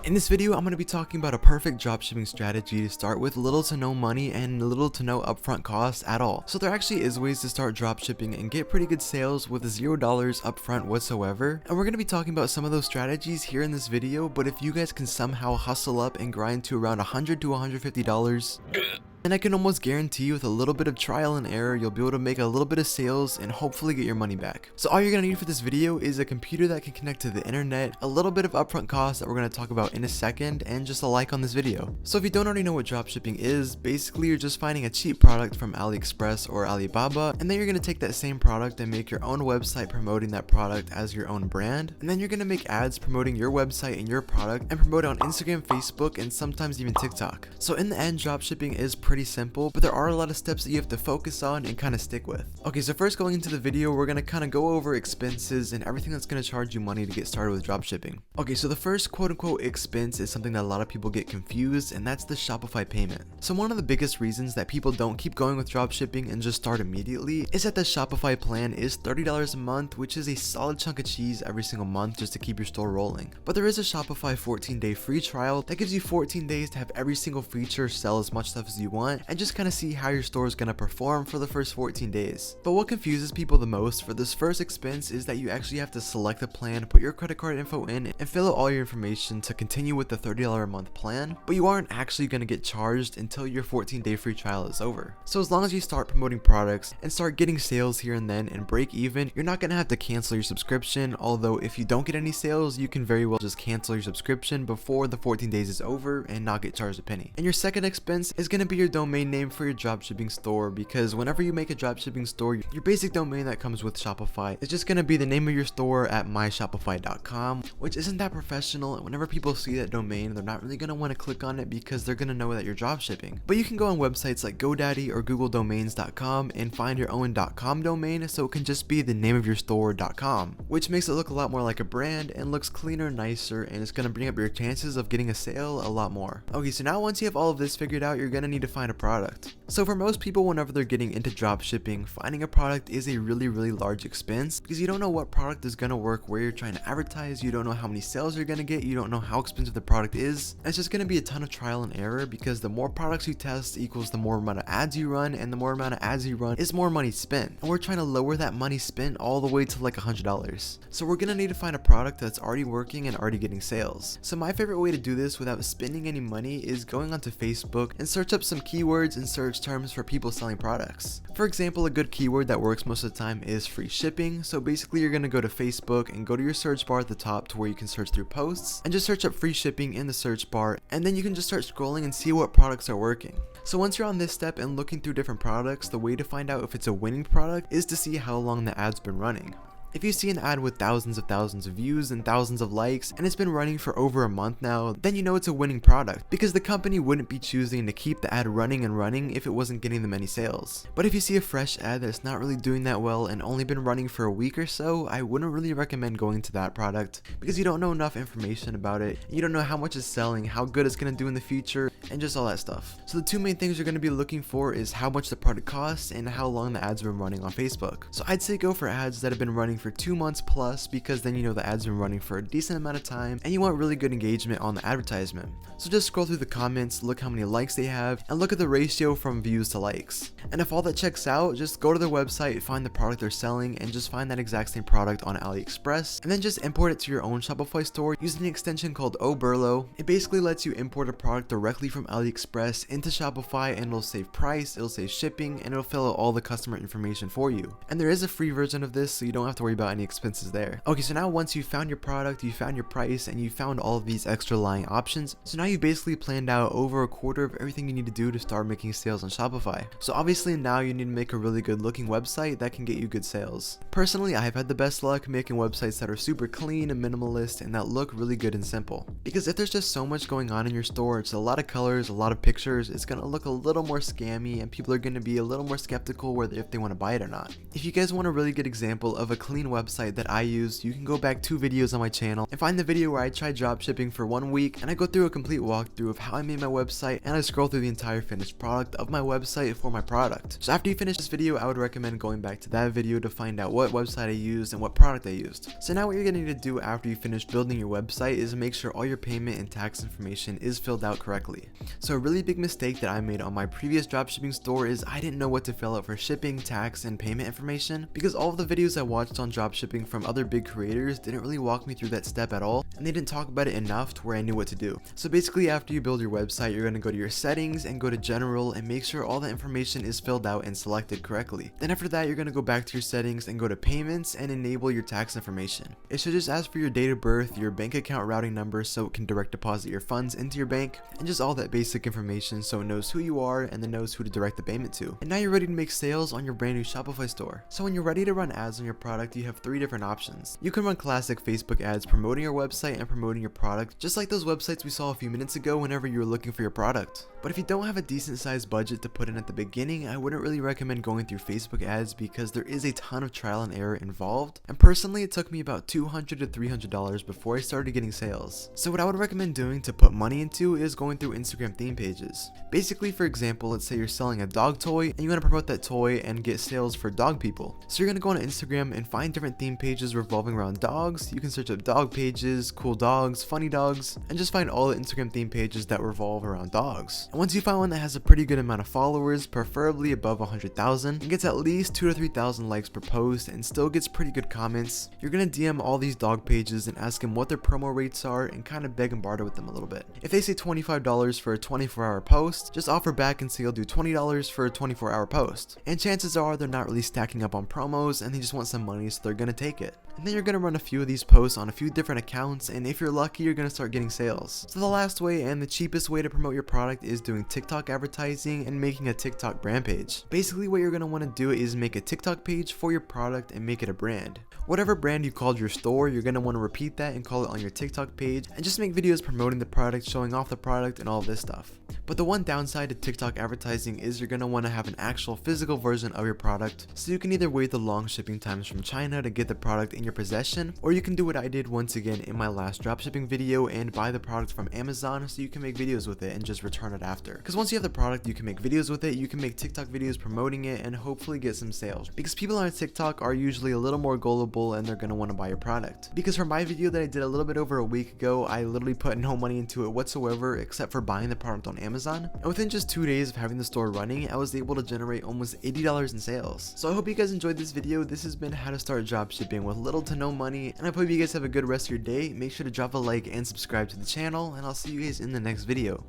In this video, I'm going to be talking about a perfect dropshipping strategy to start with little to no money and little to no upfront costs at all. So there actually is ways to start dropshipping and get pretty good sales with $0 upfront whatsoever. And we're going to be talking about some of those strategies here in this video, but if you guys can somehow hustle up and grind to around $100 to $150, and I can almost guarantee you with a little bit of trial and error, you'll be able to make a little bit of sales and hopefully get your money back. So all you're going to need for this video is a computer that can connect to the internet, a little bit of upfront costs that we're going to talk about in a second, and just a like on this video. So if you don't already know what dropshipping is, basically you're just finding a cheap product from AliExpress or Alibaba, and then you're going to take that same product and make your own website promoting that product as your own brand, and then you're going to make ads promoting your website and your product and promote it on Instagram, Facebook, and sometimes even TikTok. So in the end, dropshipping is pretty simple, but there are a lot of steps that you have to focus on and kind of stick with. Okay, so first going into the video, we're going to kind of go over expenses and everything that's going to charge you money to get started with dropshipping. Okay, so the first quote-unquote expense is something that a lot of people get confused, and that's the Shopify payment. So one of the biggest reasons that people don't keep going with dropshipping and just start immediately is that the Shopify plan is $30 a month, which is a solid chunk of cheese every single month just to keep your store rolling. But there is a Shopify 14-day free trial that gives you 14 days to have every single feature, sell as much stuff as you want, and just kind of see how your store is going to perform for the first 14 days. But what confuses people the most for this first expense is that you actually have to select a plan, put your credit card info in, and fill out all your information to continue with the $30 a month plan, but you aren't actually going to get charged until your 14-day free trial is over. So as long as you start promoting products and start getting sales here and then and break even, you're not going to have to cancel your subscription, although if you don't get any sales, you can very well just cancel your subscription before the 14 days is over and not get charged a penny. And your second expense is going to be your domain name for your dropshipping store, because whenever you make a dropshipping store, your basic domain that comes with Shopify is just going to be the name of your store at myshopify.com, which isn't that professional, and whenever people see that domain, they're not really going to want to click on it because they're going to know that you're dropshipping. But you can go on websites like GoDaddy or googledomains.com and find your own .com domain, so it can just be the name of your store.com, which makes it look a lot more like a brand and looks cleaner, nicer, and it's going to bring up your chances of getting a sale a lot more. Okay, so now once you have all of this figured out, you're going to need to find a product. So for most people, whenever they're getting into dropshipping, finding a product is a really large expense because you don't know what product is going to work, where you're trying to advertise, you don't know how many sales you're going to get, you don't know how expensive the product is. And it's just going to be a ton of trial and error because the more products you test equals the more amount of ads you run, and the more amount of ads you run is more money spent. And we're trying to lower that money spent all the way to like $100. So we're going to need to find a product that's already working and already getting sales. So my favorite way to do this without spending any money is going onto Facebook and search up some keywords and search terms for people selling products. For example, a good keyword that works most of the time is free shipping. So basically you're going to go to Facebook and go to your search bar at the top to where you can search through posts and just search up free shipping in the search bar, and then you can just start scrolling and see what products are working. So once you're on this step and looking through different products, the way to find out if it's a winning product is to see how long the ad's been running. If you see an ad with thousands of views and thousands of likes, and it's been running for over a month now, then you know it's a winning product, because the company wouldn't be choosing to keep the ad running and running if it wasn't getting them any sales. But if you see a fresh ad that's not really doing that well and only been running for a week or so, I wouldn't really recommend going to that product, because you don't know enough information about it, you don't know how much it's selling, how good it's going to do in the future, and just all that stuff. So the two main things you're going to be looking for is how much the product costs and how long the ads have been running on Facebook. So I'd say go for ads that have been running for 2 months plus, because then you know the ads been running for a decent amount of time and you want really good engagement on the advertisement. So just scroll through the comments, look how many likes they have, and look at the ratio from views to likes. And if all that checks out, just go to their website, find the product they're selling, and just find that exact same product on AliExpress, and then just import it to your own Shopify store using an extension called Oberlo. It basically lets you import a product directly from AliExpress into Shopify, and it'll save price, it'll save shipping, and it'll fill out all the customer information for you. And there is a free version of this, so you don't have to worry about any expenses there. Okay, so now once you found your product, you found your price, and you found all of these extra lying options, so now you basically planned out over a quarter of everything you need to do to start making sales on Shopify. So obviously now you need to make a really good looking website that can get you good sales. Personally, I've had the best luck making websites that are super clean and minimalist and that look really good and simple. Because if there's just so much going on in your store, it's a lot of colors, a lot of pictures, it's gonna look a little more scammy and people are gonna be a little more skeptical whether if they want to buy it or not. If you guys want a really good example of a clean clean website that I use, you can go back 2 videos on my channel and find the video where I tried dropshipping for 1 week and I go through a complete walkthrough of how I made my website, and I scroll through the entire finished product of my website for my product. So after you finish this video, I would recommend going back to that video to find out what website I used and what product I used. So now what you're going to need to do after you finish building your website is make sure all your payment and tax information is filled out correctly. So a really big mistake that I made on my previous dropshipping store is I didn't know what to fill out for shipping, tax, and payment information, because all of the videos I watched on dropshipping from other big creators didn't really walk me through that step at all, and they didn't talk about it enough to where I knew what to do. So basically, after you build your website, you're going to go to your settings and go to general and make sure all the information is filled out and selected correctly. Then after that, you're going to go back to your settings and go to payments and enable your tax information. It should just ask for your date of birth, your bank account routing number so it can direct deposit your funds into your bank, and just all that basic information so it knows who you are and then knows who to direct the payment to. And now you're ready to make sales on your brand new Shopify store. So when you're ready to run ads on your product, you have 3 different options. You can run classic Facebook ads promoting your website and promoting your product, just like those websites we saw a few minutes ago whenever you were looking for your product. But if you don't have a decent sized budget to put in at the beginning, I wouldn't really recommend going through Facebook ads because there is a ton of trial and error involved, and personally it took me about $200 to $300 before I started getting sales. So what I would recommend doing to put money into is going through Instagram theme pages. Basically, for example, let's say you're selling a dog toy and you want to promote that toy and get sales for dog people. So you're going to go on Instagram and find different theme pages revolving around dogs. You can search up dog pages, cool dogs, funny dogs, and just find all the Instagram theme pages that revolve around dogs. And once you find one that has a pretty good amount of followers, preferably above 100,000, and gets at least 2,000 to 3,000 likes per post and still gets pretty good comments, you're going to DM all these dog pages and ask them what their promo rates are and kind of beg and barter with them a little bit. If they say $25 for a 24-hour post, just offer back and say you'll do $20 for a 24-hour post. And chances are they're not really stacking up on promos and they just want some money, so they're going to take it. And then you're going to run a few of these posts on a few different accounts, and if you're lucky, you're going to start getting sales. So the last way and the cheapest way to promote your product is doing TikTok advertising and making a TikTok brand page. Basically, what you're going to want to do is make a TikTok page for your product and make it a brand. Whatever brand you called your store, you're going to want to repeat that and call it on your TikTok page, and just make videos promoting the product, showing off the product, and all this stuff. But the one downside to TikTok advertising is you're going to want to have an actual physical version of your product, so you can either wait the long shipping times from China to get the product in your possession, or you can do what I did once again in my last dropshipping video and buy the product from Amazon so you can make videos with it and just return it after. Because once you have the product, you can make videos with it, you can make TikTok videos promoting it, and hopefully get some sales. Because people on TikTok are usually a little more gullible and they're going to want to buy your product. Because for my video that I did a little bit over a week ago, I literally put no money into it whatsoever except for buying the product on Amazon, and within just 2 days of having the store running, I was able to generate almost $80 in sales. So I hope you guys enjoyed this video. This has been how to start dropshipping with little to no money, and I hope you guys have a good rest of your day. Make sure to drop a like and subscribe to the channel, and I'll see you guys in the next video.